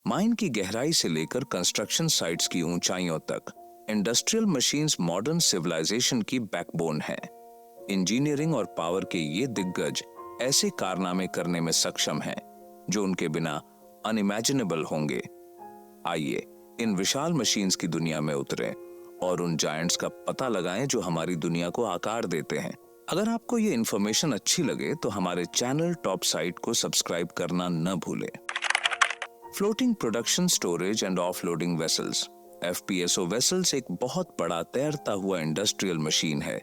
Mine की गहराई से लेकर कंस्ट्रक्शन साइट्स की ऊंचाइयों तक इंडस्ट्रियल मशीन्स मॉडर्न सिविलाइजेशन की बैकबोन है। इंजीनियरिंग और पावर के ये दिग्गज ऐसे कारनामे करने में सक्षम हैं जो उनके बिना अनइमेजिनेबल होंगे। आइए इन विशाल मशीन्स की दुनिया में उतरें और उन जायंट्स का पता लगाएं जो हमारी दुनिया को आकार देते हैं। अगर आपको ये इन्फॉर्मेशन अच्छी लगे तो हमारे चैनल टॉप साइट को सब्सक्राइब करना न भूलें। Floating production storage and offloading vessels FPSO vessels एक बहुत बड़ा तैरता हुआ इंडस्ट्रियल मशीन है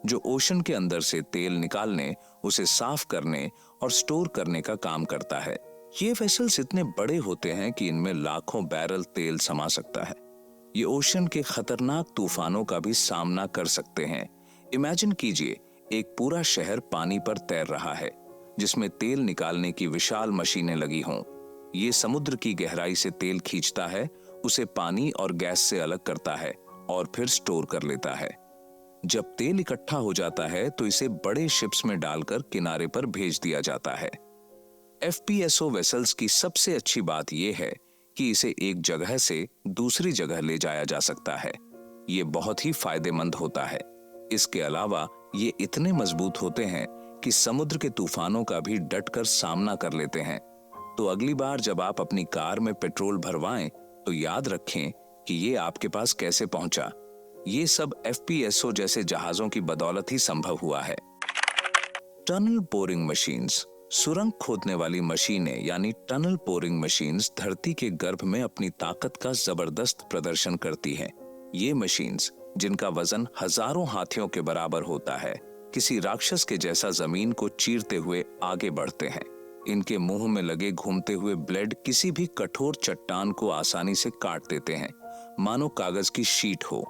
जो ओशन के अंदर से तेल निकालने, उसे साफ करने और स्टोर करने का काम करता है। ये वेसल्स इतने बड़े होते हैं कि इनमें लाखों बैरल तेल समा सकता है। ये ओशन के खतरनाक तूफानों का भी सामना कर सकते हैं। इमेजिन कीजिए एक पूरा शहर पानी पर तैर रहा है जिसमें तेल निकालने की विशाल मशीनें लगी हों। ये समुद्र की गहराई से तेल खींचता है, उसे पानी और गैस से अलग करता है और फिर स्टोर कर लेता है। जब तेल इकट्ठा हो जाता है तो इसे बड़े शिप्स में डालकर किनारे पर भेज दिया जाता है। FPSO वेसल्स की सबसे अच्छी बात यह है कि इसे एक जगह से दूसरी जगह ले जाया जा सकता है। ये बहुत ही फायदेमंद होता है। इसके अलावा ये इतने मजबूत होते हैं कि समुद्र के तूफानों का भी डटकर सामना कर लेते हैं। तो अगली बार जब आप अपनी कार में पेट्रोल भरवाएं तो याद रखें कि ये आपके पास कैसे पहुंचा। ये सब FPSO जैसे जहाजों की बदौलत ही संभव हुआ है। टनल बोरिंग मशीन्स, सुरंग खोदने वाली मशीनें यानी टनल बोरिंग मशीन्स धरती के गर्भ में अपनी ताकत का जबरदस्त प्रदर्शन करती हैं। ये मशीन्स जिनका वजन हजारों हाथियों के बराबर होता है, किसी राक्षस के जैसा जमीन को चीरते हुए आगे बढ़ते हैं। इनके मुंह में लगे घूमते हुए ब्लेड किसी भी कठोर चट्टान को आसानी से काट देते हैं, मानो कागज की शीट हो।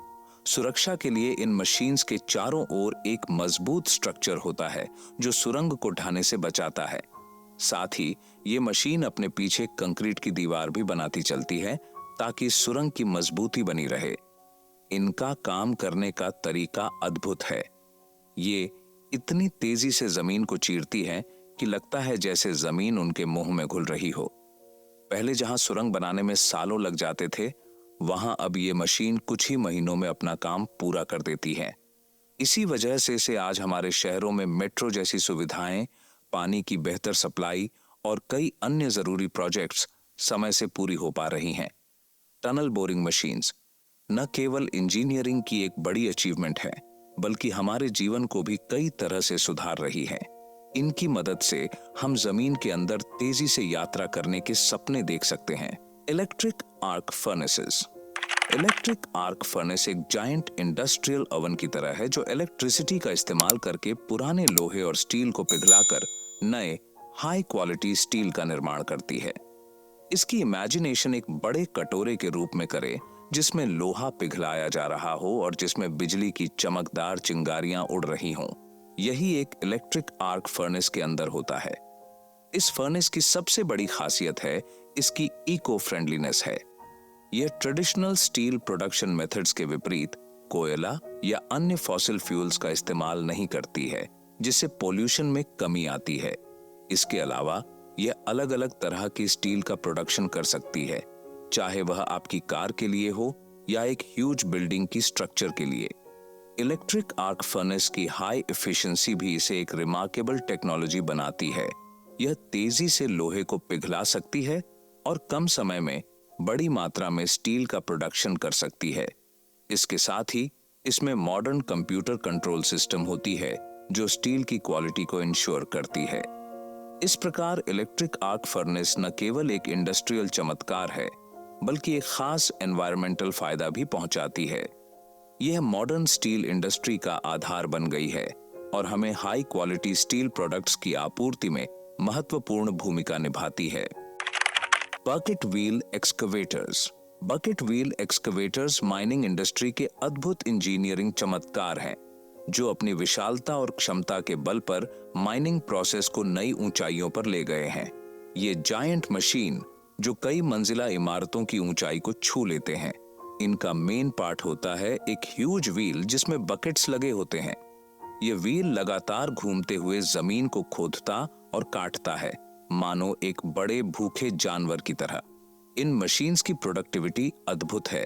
सुरक्षा के लिए इन मशीन्स के चारों ओर एक मजबूत स्ट्रक्चर होता है जो सुरंग को ढाने से बचाता है। साथ ही ये मशीन अपने पीछे कंक्रीट की दीवार भी बनाती चलती है ताकि सुरंग की मजबूती बनी रहे। इनका काम करने का तरीका अद्भुत है। ये इतनी तेजी से जमीन को चीरती है कि लगता है जैसे जमीन उनके मुंह में घुल रही हो। पहले जहां सुरंग बनाने में सालों लग जाते थे, वहां अब ये मशीन कुछ ही महीनों में अपना काम पूरा कर देती है। इसी वजह से इसे आज हमारे शहरों में मेट्रो जैसी सुविधाएं, पानी की बेहतर सप्लाई और कई अन्य जरूरी प्रोजेक्ट्स समय से पूरी हो पा रही हैं। टनल बोरिंग मशीन्स न केवल इंजीनियरिंग की एक बड़ी अचीवमेंट है, बल्कि हमारे जीवन को भी कई तरह से सुधार रही है। इनकी मदद से हम जमीन के अंदर तेजी से यात्रा करने के सपने देख सकते हैं। Electric arc furnaces. Electric arc furnace एक जायंट इंडस्ट्रियल ओवन की तरह है जो इलेक्ट्रिसिटी का इस्तेमाल करके पुराने लोहे और स्टील को पिघलाकर नए हाई क्वालिटी स्टील का निर्माण करती है। इसकी इमेजिनेशन एक बड़े कटोरे के रूप में करें जिसमें लोहा पिघलाया जा रहा हो और जिसमें बिजली की चमकदार चिंगारियां उड़ रही हों। यही एक इलेक्ट्रिक आर्क फर्नेस के अंदर होता है। इस फर्नेस की सबसे बड़ी खासियत है इसकी इको फ्रेंडलीनेस है। यह ट्रेडिशनल स्टील प्रोडक्शन मेथड्स के विपरीत कोयला या अन्य फॉसिल फ्यूल्स का इस्तेमाल नहीं करती है, जिससे पोल्यूशन में कमी आती है। इसके अलावा यह अलग अलग तरह की स्टील का प्रोडक्शन कर सकती है, चाहे वह आपकी कार के लिए हो या एक ह्यूज बिल्डिंग की स्ट्रक्चर के लिए। इलेक्ट्रिक आर्क फर्नेस की हाई एफिशिएंसी भी इसे एक रिमार्केबल टेक्नोलॉजी बनाती है। यह तेजी से लोहे को पिघला सकती है और कम समय में बड़ी मात्रा में स्टील का प्रोडक्शन कर सकती है। इसके साथ ही इसमें मॉडर्न कंप्यूटर कंट्रोल सिस्टम होती है जो स्टील की क्वालिटी को इंश्योर करती है। इस प्रकार इलेक्ट्रिक आर्क फर्नेस न केवल एक इंडस्ट्रियल चमत्कार है, बल्कि एक खास एनवायरमेंटल फायदा भी पहुंचाती है। यह मॉडर्न स्टील इंडस्ट्री का आधार बन गई है और हमें हाई क्वालिटी स्टील प्रोडक्ट्स की आपूर्ति में महत्वपूर्ण भूमिका निभाती है। Bucket wheel excavators. Bucket wheel excavators mining industry के अद्भुत इंजीनियरिंग चमत्कार हैं जो अपनी विशालता और क्षमता के बल पर माइनिंग प्रोसेस को नई ऊंचाइयों पर ले गए हैं। ये जायंट मशीन जो कई मंजिला इमारतों की ऊंचाई को छू लेते हैं। इनका मेन पार्ट होता है एक ह्यूज व्हील जिसमें बकेट्स लगे होते हैं। ये व्हील लगातार घूमते हुए जमीन को खोदता और काटता है, मानो एक बड़े भूखे जानवर की तरह। इन मशीन्स की प्रोडक्टिविटी अद्भुत है।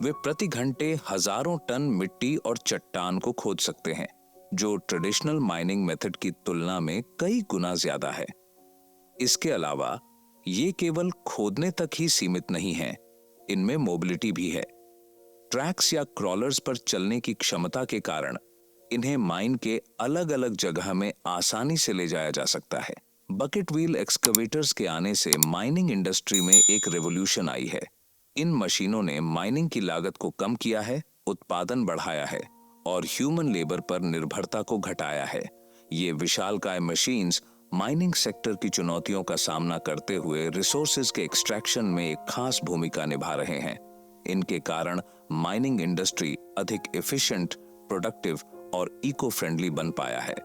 वे प्रति घंटे हजारों टन मिट्टी और चट्टान को खोद सकते हैं, जो ट्रेडिशनल माइनिंग मेथड की तुलना में कई गुना ज्यादा है। इसके अलावा ये केवल खोदने तक ही सीमित नहीं है, इनमें मोबिलिटी भी है। ट्रैक्स या क्रॉलर्स पर चलने की क्षमता के कारण इन्हें माइन के अलग अलग जगह में आसानी से ले जाया जा सकता है। बकेट व्हील एक्सकवेटर्स के आने से माइनिंग इंडस्ट्री में एक रेवोल्यूशन आई है। इन मशीनों ने माइनिंग की लागत को कम किया है, उत्पादन बढ़ाया है और ह्यूमन लेबर पर निर्भरता को घटाया है। ये विशालकाय मशीन्स माइनिंग सेक्टर की चुनौतियों का सामना करते हुए रिसोर्सेज के एक्सट्रैक्शन में एक खास भूमिका निभा रहे हैं। इनके कारण माइनिंग इंडस्ट्री अधिक एफिशिएंट, प्रोडक्टिव और इको फ्रेंडली बन पाया है।